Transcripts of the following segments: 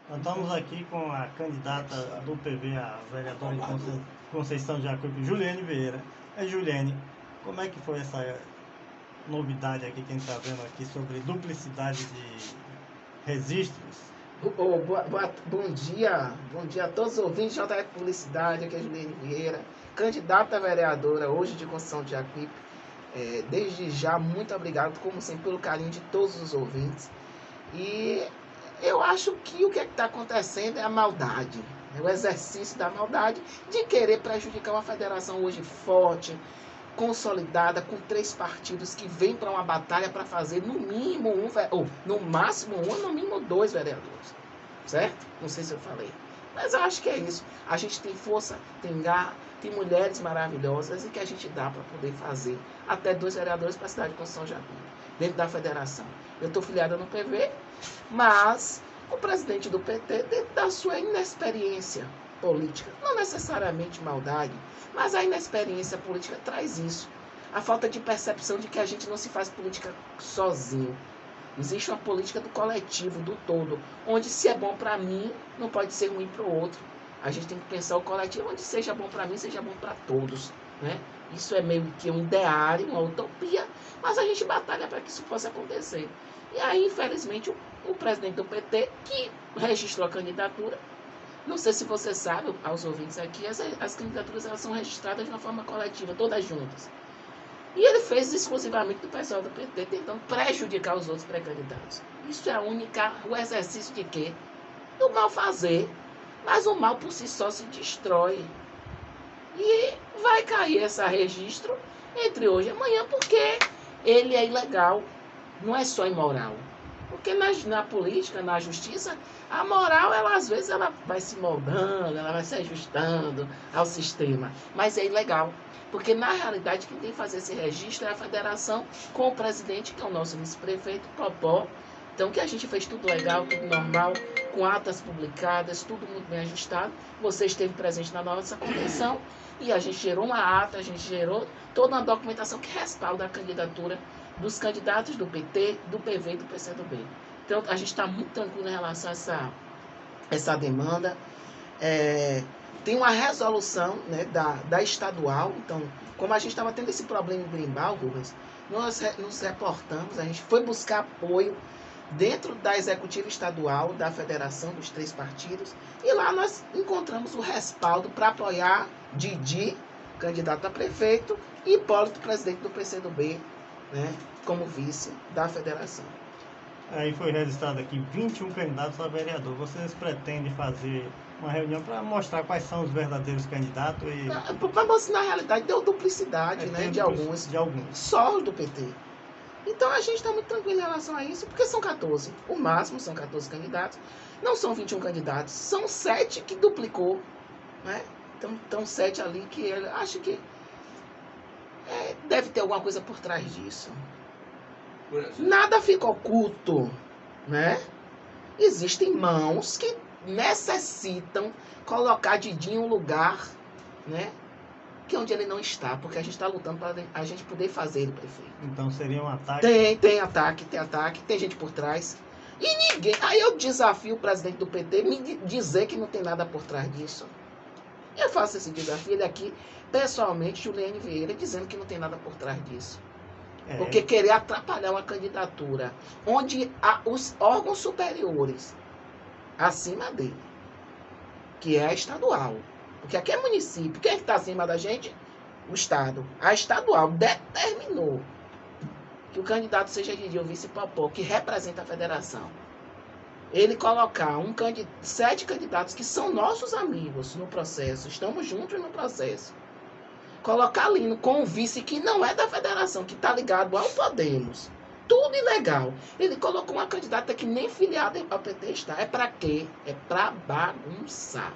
Nós estamos aqui com a candidata do PV, a vereadora de Conceição de Jacuípe, Juliene Vieira. Juliene, como é que foi essa novidade aqui que a gente está vendo aqui sobre duplicidade de registros? Bom dia a todos os ouvintes de JF Publicidade, aqui é Juliene Vieira, candidata a vereadora hoje de Conceição de Jacuípe. Desde já, muito obrigado, como sempre, pelo carinho de todos os ouvintes. E eu acho que o que está acontecendo é a maldade, o exercício da maldade de querer prejudicar uma federação hoje forte, consolidada, com 3 partidos que vêm para uma batalha para fazer no mínimo ou no máximo um, no mínimo 2 vereadores. Certo? Não sei se eu falei. Mas eu acho que é isso. A gente tem força, tem garra, tem mulheres maravilhosas e que a gente dá para poder fazer até 2 vereadores para a cidade de Conceição Jacuípe, dentro da federação. Eu estou filiada no PV, mas o presidente do PT, dentro da sua inexperiência política, não necessariamente maldade, mas a inexperiência política traz isso. A falta de percepção de que a gente não se faz política sozinho. Existe uma política do coletivo, do todo, onde se é bom para mim, não pode ser ruim para o outro. A gente tem que pensar o coletivo onde seja bom para mim, seja bom para todos. Né? Isso é meio que um ideário, uma utopia, mas a gente batalha para que isso possa acontecer. E aí, infelizmente, o presidente do PT, que registrou a candidatura, não sei se você sabe, aos ouvintes aqui, as candidaturas elas são registradas de uma forma coletiva, todas juntas. E ele fez exclusivamente do pessoal do PT, tentando prejudicar os outros pré-candidatos. Isso é o exercício de quê? Do mal fazer. Mas o mal por si só se destrói. E vai cair esse registro entre hoje e amanhã, porque ele é ilegal. Não é só imoral. Porque na política, na justiça, a moral, às vezes, ela vai se moldando, ela vai se ajustando ao sistema. Mas é ilegal. Porque, na realidade, quem tem que fazer esse registro é a federação com o presidente, que é o nosso vice-prefeito, Popó. Então, que a gente fez tudo legal, tudo normal, com atas publicadas, tudo muito bem ajustado. Você esteve presente na nossa convenção e a gente gerou uma ata, a gente gerou toda uma documentação que respalda a candidatura dos candidatos do PT, do PV e do PCdoB. Então, a gente está muito tranquilo em relação a essa demanda. Tem uma resolução, né, da estadual. Então, como a gente estava tendo esse problema em Berimbau, Rubens, nós nos reportamos, a gente foi buscar apoio dentro da executiva estadual, da federação dos 3 partidos, e lá nós encontramos o respaldo para apoiar Didi, candidato a prefeito, e Hipólito, presidente do PCdoB, né, como vice da federação. Aí foi registrado aqui 21 candidatos a vereador. Vocês pretendem fazer uma reunião para mostrar quais são os verdadeiros candidatos? Para mostrar, na realidade, deu duplicidade, né, de alguns. Só os do PT. Então a gente está muito tranquilo em relação a isso, porque são 14. O máximo são 14 candidatos. Não são 21 candidatos, são 7 que duplicou. Né? Então 7 ali que ele acho que deve ter alguma coisa por trás disso. Nada fica oculto, né? Existem mãos que necessitam colocar Didi em um lugar, né, que é onde ele não está, porque a gente está lutando para a gente poder fazer ele prefeito. Então seria um ataque? Tem ataque, tem gente por trás. E ninguém. Aí eu desafio o presidente do PT me dizer que não tem nada por trás disso. Eu faço esse desafio, ele aqui, pessoalmente, Juliene Vieira, dizendo que não tem nada por trás disso. Porque querer atrapalhar uma candidatura onde há os órgãos superiores acima dele, que é a estadual. Porque aqui é município. Quem é que está acima da gente? O Estado. A estadual determinou que o candidato seja Didi, o vice-popó, que representa a federação. Ele colocar 7 candidatos que são nossos amigos no processo, estamos juntos no processo. Colocar ali com um vice que não é da federação, que está ligado ao Podemos. Tudo ilegal. Ele colocou uma candidata que nem filiada ao PT está. É para quê? É para bagunçar.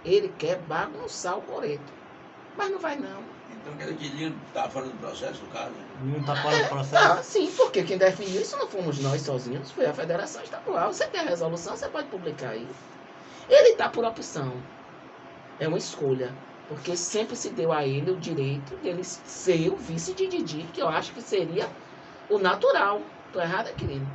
Ele quer bagunçar o coreto. Mas não vai, não. Então quer dizer que ele está fora do processo, no caso? Não está fora do processo? Sim, porque quem definiu isso não fomos nós sozinhos, foi a Federação Estadual. Você tem a resolução, você pode publicar aí. Ele está por opção. É uma escolha. Porque sempre se deu a ele o direito de ele ser o vice de Didi, que eu acho que seria o natural. Estou errada, querido?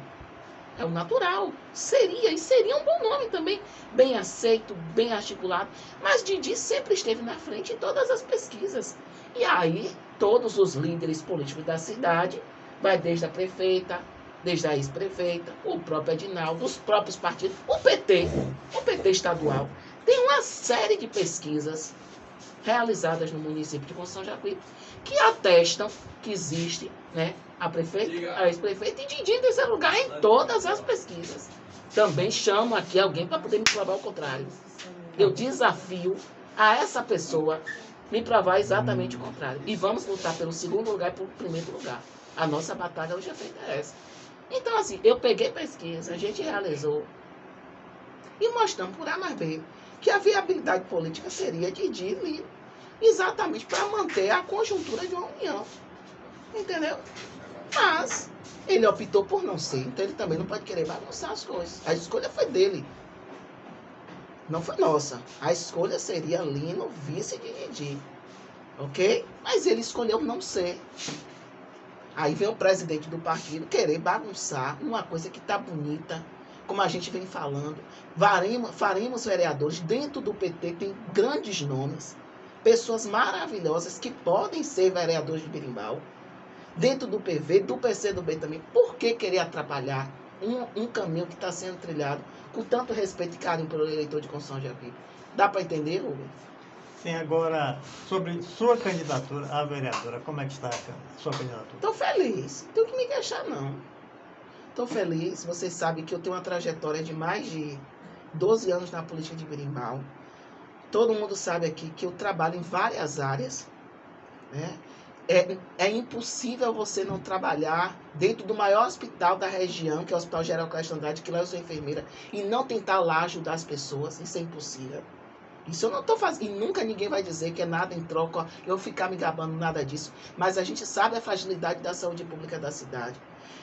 É o natural. Seria um bom nome também. bem aceito, bem articulado. Mas Didi sempre esteve na frente em todas as pesquisas. E aí, todos os líderes políticos da cidade, vai desde a prefeita, desde a ex-prefeita, o próprio Edinaldo, os próprios partidos, o PT estadual, tem uma série de pesquisas realizadas no município de Conceição de Jacuípe que atestam que existe, né, a prefeita, a ex-prefeita e Didi em terceiro lugar em todas as pesquisas. Também chamo aqui alguém para poder me provar o contrário. Eu desafio a essa pessoa me provar exatamente o contrário. E vamos lutar pelo segundo lugar e pelo primeiro lugar. A nossa batalha hoje é feita essa. Então, assim, eu peguei pesquisa, a gente realizou e mostramos por A mais B que a viabilidade política seria Didi e Lino, exatamente para manter a conjuntura de uma união. Entendeu? Mas ele optou por não ser, então ele também não pode querer bagunçar as coisas. A escolha foi dele, não foi nossa. A escolha seria Lino, vice de Didi, ok? Mas ele escolheu não ser. Aí vem o presidente do partido querer bagunçar uma coisa que está bonita, como a gente vem falando. Faremos vereadores. Dentro do PT tem grandes nomes, pessoas maravilhosas que podem ser vereadores de Berimbau. Dentro do PV, do PCdoB também. Por que querer atrapalhar um caminho que está sendo trilhado com tanto respeito e carinho pelo eleitor de Conceição de Jacuípe? Dá para entender, Rubens? Sim, agora, sobre sua candidatura à vereadora, como é que está a sua candidatura? Estou feliz, não tenho que me queixar não. Estou feliz, vocês sabem que eu tenho uma trajetória de mais de 12 anos na política de Berimbau. Todo mundo sabe aqui que eu trabalho em várias áreas, né? É impossível você não trabalhar dentro do maior hospital da região, que é o Hospital Geral Castro Andrade, que lá eu sou enfermeira, e não tentar lá ajudar as pessoas. Isso é impossível. Isso eu não estou fazendo. E nunca ninguém vai dizer que é nada em troca, eu ficar me gabando, nada disso. Mas a gente sabe a fragilidade da saúde pública da cidade.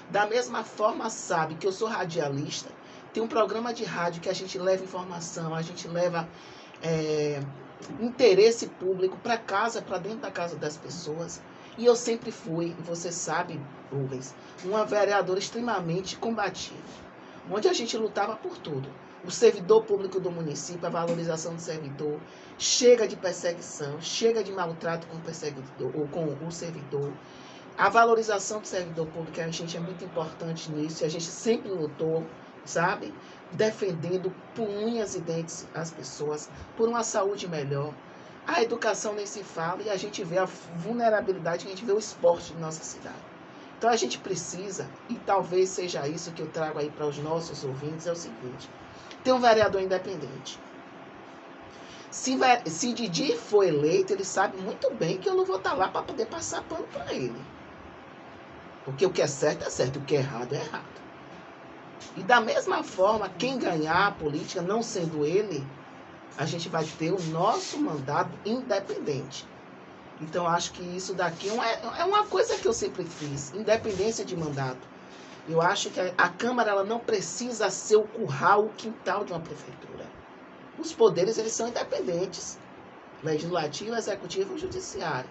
Da mesma forma, sabe que eu sou radialista. Tem um programa de rádio que a gente leva informação, a gente leva interesse público para casa, para dentro da casa das pessoas. E eu sempre fui, você sabe, Rubens, uma vereadora extremamente combativa, onde a gente lutava por tudo. O servidor público do município, a valorização do servidor, chega de perseguição, chega de maltrato com o perseguidor, ou com o servidor. A valorização do servidor público, a gente é muito importante nisso, e a gente sempre lutou, sabe? Defendendo por unhas e dentes as pessoas, por uma saúde melhor. A educação nem se fala, e a gente vê a vulnerabilidade, a gente vê o esporte de nossa cidade. Então a gente precisa, e talvez seja isso que eu trago aí para os nossos ouvintes, é o seguinte: tem um vereador independente. Se Didi for eleito, ele sabe muito bem que eu não vou estar lá para poder passar pano para ele. Porque o que é certo, o que é errado, é errado. E da mesma forma, quem ganhar a política, não sendo ele, a gente vai ter o nosso mandato independente. Então, acho que isso daqui é uma coisa que eu sempre fiz, independência de mandato. Eu acho que a Câmara ela não precisa ser o curral, o quintal de uma prefeitura. Os poderes eles são independentes. Legislativo, Executivo e Judiciário.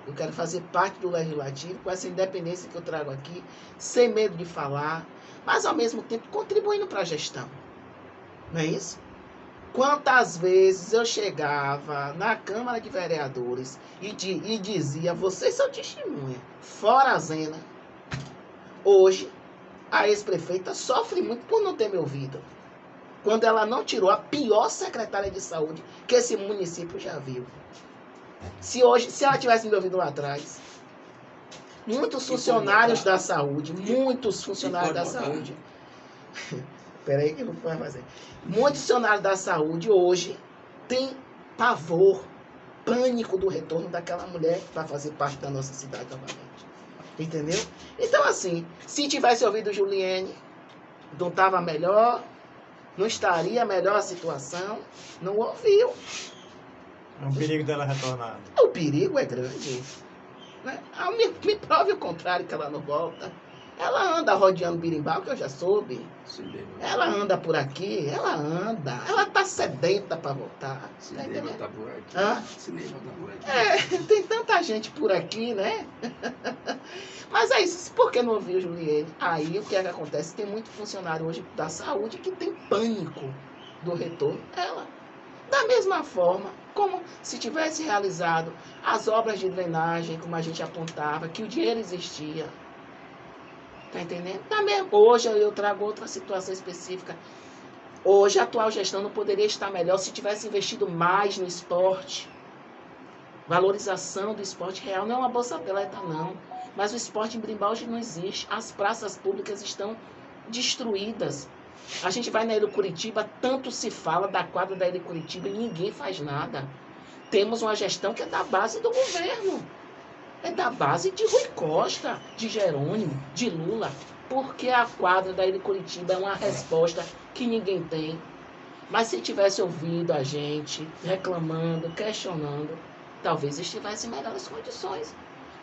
Eu quero fazer parte do Legislativo com essa independência que eu trago aqui, sem medo de falar, mas ao mesmo tempo contribuindo para a gestão. Não é isso? Quantas vezes eu chegava na Câmara de Vereadores e dizia, vocês são testemunha, fora a Zena. Hoje, a ex-prefeita sofre muito por não ter me ouvido. Quando ela não tirou a pior secretária de saúde que esse município já viu. Se ela tivesse me ouvido lá atrás, muitos funcionários da saúde, peraí que eu não vou fazer. Muitos funcionários da saúde hoje têm pavor, pânico do retorno daquela mulher para fazer parte da nossa cidade novamente. Entendeu? Então, assim, se tivesse ouvido Juliene, não estava melhor, não estaria melhor a situação, não ouviu. É um perigo dela retornar. O perigo é grande. Né? Me prove o contrário, que ela não volta. Ela anda rodeando Berimbau, que eu já soube. Ela anda por aqui, ela anda. Ela tá sedenta para voltar. Cinema tá por aqui. Hã? Cinema tá por aqui. Tem tanta gente por aqui, né? Mas é isso. Por que não ouviu Juliene? Aí o que é que acontece? Tem muito funcionário hoje da saúde que tem pânico. do retorno? Ela. Da mesma forma, como se tivesse realizado as obras de drenagem, como a gente apontava, que o dinheiro existia. Tá entendendo? Hoje eu trago outra situação específica. Hoje a atual gestão não poderia estar melhor se tivesse investido mais no esporte. Valorização do esporte real. Não é uma bolsa atleta, não. Mas o esporte em Berimbau hoje não existe. As praças públicas estão destruídas. A gente vai na Ilha Curitiba, tanto se fala da quadra da Ilha Curitiba e ninguém faz nada. Temos uma gestão que é da base do governo. É da base de Rui Costa, de Jerônimo, de Lula. Porque a quadra da Ilha Curitiba é uma resposta que ninguém tem. Mas se tivesse ouvido a gente reclamando, questionando, talvez estivesse em melhores condições.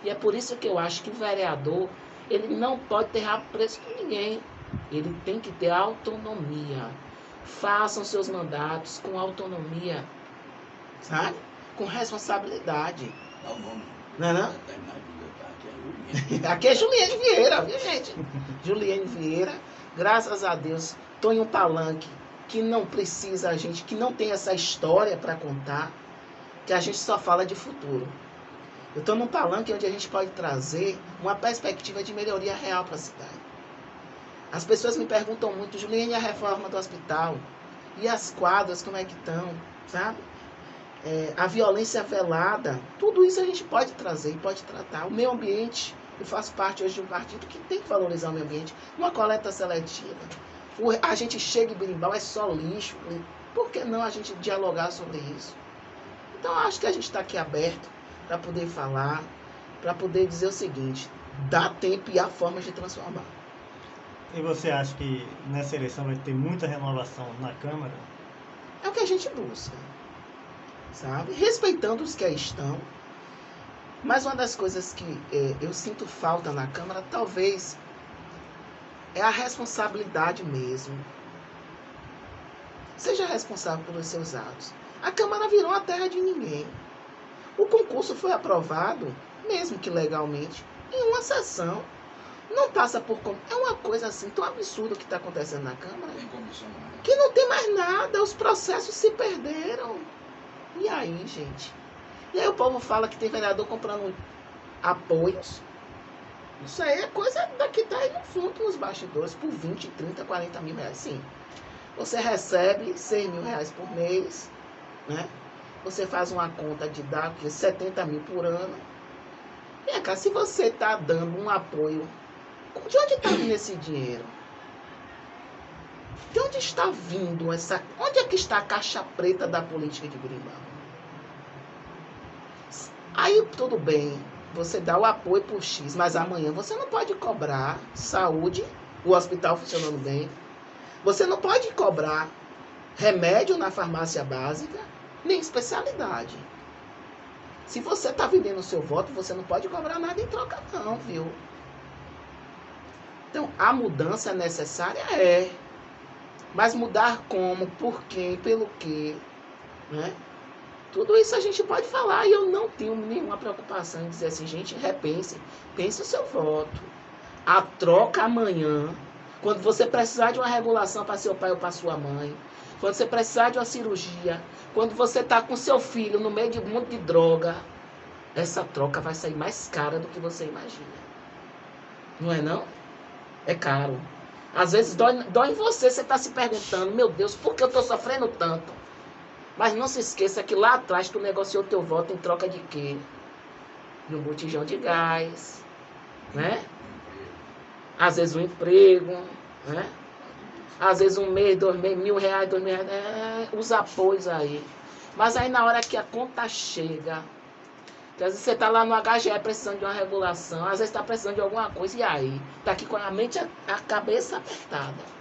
E é por isso que eu acho que o vereador, ele não pode ter apreço com ninguém. Ele tem que ter autonomia. Façam seus mandatos com autonomia, sabe? Com responsabilidade. Dá o nome. Não é não? Vai terminar de botar aqui, Aqui é Juliane Vieira, viu, gente? Juliane Vieira, graças a Deus, estou em um palanque que não precisa a gente, que não tem essa história para contar, que a gente só fala de futuro. Eu estou num palanque onde a gente pode trazer uma perspectiva de melhoria real para a cidade. As pessoas me perguntam muito, Juliane, a reforma do hospital? E as quadras, como é que estão? Sabe? A violência velada, tudo isso a gente pode trazer e pode tratar. O meio ambiente, eu faço parte hoje de um partido que tem que valorizar o meio ambiente. Uma coleta seletiva. A gente chega em Berimbau, é só lixo. Por que não a gente dialogar sobre isso? Então, acho que a gente está aqui aberto para poder falar, para poder dizer o seguinte, dá tempo e há formas de transformar. E você acha que nessa eleição vai ter muita renovação na Câmara? É o que a gente busca, sabe? Respeitando os que aí estão. Mas uma das coisas que eu sinto falta na Câmara, talvez, é a responsabilidade mesmo. Seja responsável pelos seus atos. A Câmara virou a terra de ninguém. O concurso foi aprovado, mesmo que legalmente, em uma sessão. Não passa por... É uma coisa assim tão absurda o que está acontecendo na Câmara. Tem comissão, né? Que não tem mais nada, os processos se perderam. E aí, gente? E aí o povo fala que tem vereador comprando apoios. Isso aí é coisa daqui tá aí no fundo, nos bastidores, por 20, 30, 40 mil reais. Sim. Você recebe 6 mil reais por mês, né? Você faz uma conta de dar 70 mil por ano. E cá, se você está dando um apoio, de onde está vindo esse dinheiro? De onde está vindo essa... Onde é que está a caixa preta da política de Berimbau? Aí, tudo bem, você dá o apoio por X, mas amanhã você não pode cobrar saúde, o hospital funcionando bem. Você não pode cobrar remédio na farmácia básica, nem especialidade. Se você está vendendo o seu voto, você não pode cobrar nada em troca não, viu? Então, a mudança necessária é. Mas mudar como, por quem, pelo quê, né? Tudo isso a gente pode falar e eu não tenho nenhuma preocupação em dizer assim, gente, repense, pense o seu voto. A troca amanhã, quando você precisar de uma regulação para seu pai ou para sua mãe, quando você precisar de uma cirurgia, quando você está com seu filho no meio de um monte de droga, essa troca vai sair mais cara do que você imagina. Não é não? É caro. Às vezes dói em você, você está se perguntando, meu Deus, por que eu estou sofrendo tanto? Mas não se esqueça que lá atrás tu negociou teu voto em troca de quê? De um botijão de gás, né? Às vezes um emprego, né? Às vezes um mês, 2 meses, R$1.000, R$2.000, os apoios aí. Mas aí na hora que a conta chega, que às vezes você está lá no HGE precisando de uma regulação, às vezes está precisando de alguma coisa, e aí? Está aqui com a mente, a cabeça apertada.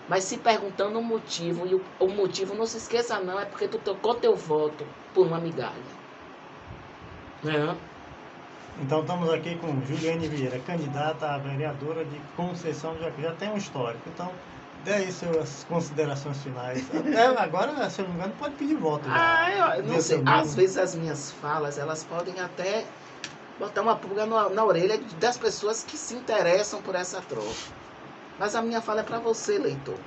Mas se perguntando o motivo, e o motivo, não se esqueça não, é porque tu trocou teu voto por uma migalha. Né? Então estamos aqui com Juliane Vieira, candidata a vereadora de Conceição de Jacuípe. Já tem um histórico, então dê aí suas considerações finais. Até agora, se eu não me engano, pode pedir voto. Eu não sei, às vezes as minhas falas, elas podem até botar uma pulga na orelha das pessoas que se interessam por essa troca. Mas a minha fala é para você, leitor.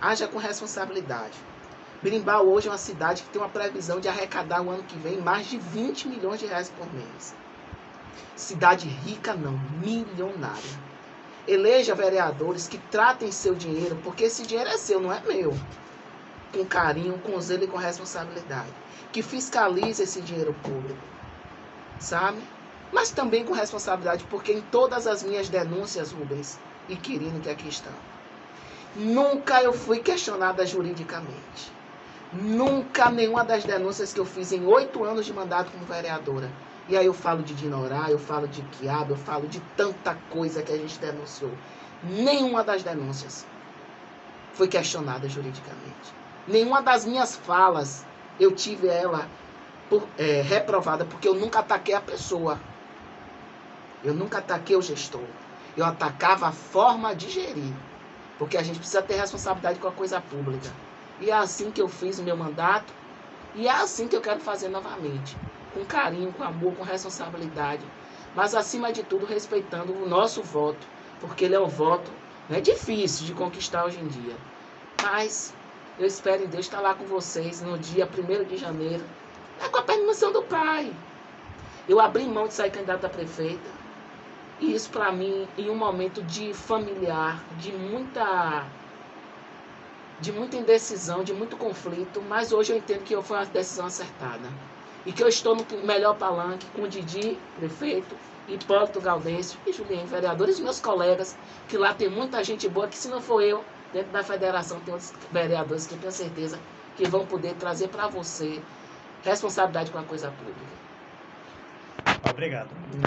haja com responsabilidade. Berimbau hoje é uma cidade que tem uma previsão de arrecadar o ano que vem mais de 20 milhões de reais por mês. Cidade rica não, milionária. Eleja vereadores que tratem seu dinheiro, porque esse dinheiro é seu, não é meu. Com carinho, com zelo e com responsabilidade. Que fiscalize esse dinheiro público, sabe? Mas também com responsabilidade, porque em todas as minhas denúncias, Rubens e Quirino, que aqui estão, nunca eu fui questionada juridicamente. Nunca nenhuma das denúncias que eu fiz em 8 anos de mandato como vereadora. E aí eu falo de Dinorá, eu falo de quiabo, eu falo de tanta coisa que a gente denunciou. Nenhuma das denúncias foi questionada juridicamente. Nenhuma das minhas falas eu tive ela reprovada, porque eu nunca ataquei a pessoa. Eu nunca ataquei o gestor. Eu atacava a forma de gerir. Porque a gente precisa ter responsabilidade com a coisa pública. E é assim que eu fiz o meu mandato. E é assim que eu quero fazer novamente. Com carinho, com amor, com responsabilidade. Mas, acima de tudo, respeitando o nosso voto. Porque ele é um voto, não é difícil de conquistar hoje em dia. Mas eu espero em Deus estar lá com vocês no dia 1º de janeiro. É com a permissão do Pai. Eu abri mão de sair candidato a prefeita. E isso, para mim, em um momento de familiar, de muita indecisão, de muito conflito, mas hoje eu entendo que foi uma decisão acertada. E que eu estou no melhor palanque com o Didi, prefeito, Hipólito Gaudêncio e Juliane, vereadores, e meus colegas, que lá tem muita gente boa, que se não for eu, dentro da federação tem outros vereadores que eu tenho certeza que vão poder trazer para você responsabilidade com a coisa pública. Obrigado.